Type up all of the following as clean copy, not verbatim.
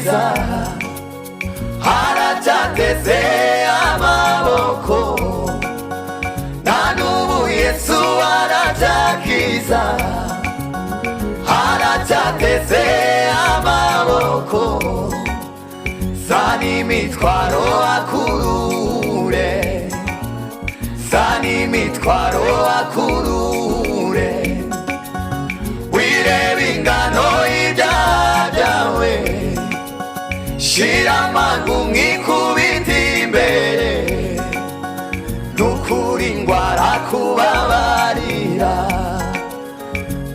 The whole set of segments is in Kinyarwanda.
agakiza, haracyateze amaboko, na n'ubu Yesu aracyakiza, haracyateze amaboko, zana imitwaro akurure, zana imitwaro akurure, wireba ingano y'ibyaha byawe, shira amaguru mwikubite imbere, nukuri ngwara kubabarira,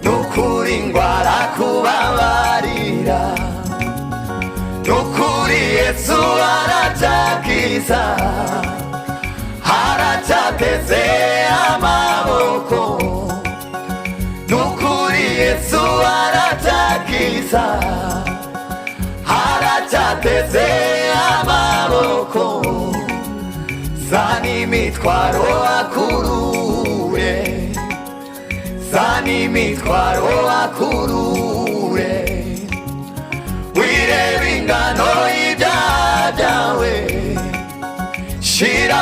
nukuri ngwara kubabarira, nukuri Yesu aracyakiza, haracyateze amaboko, nukuri Yesu aracyakiza, haracyateze amaboko, zana imitwaro akurure, zana imitwaro akurure, wireba ingano y'ibyaha byawe, shira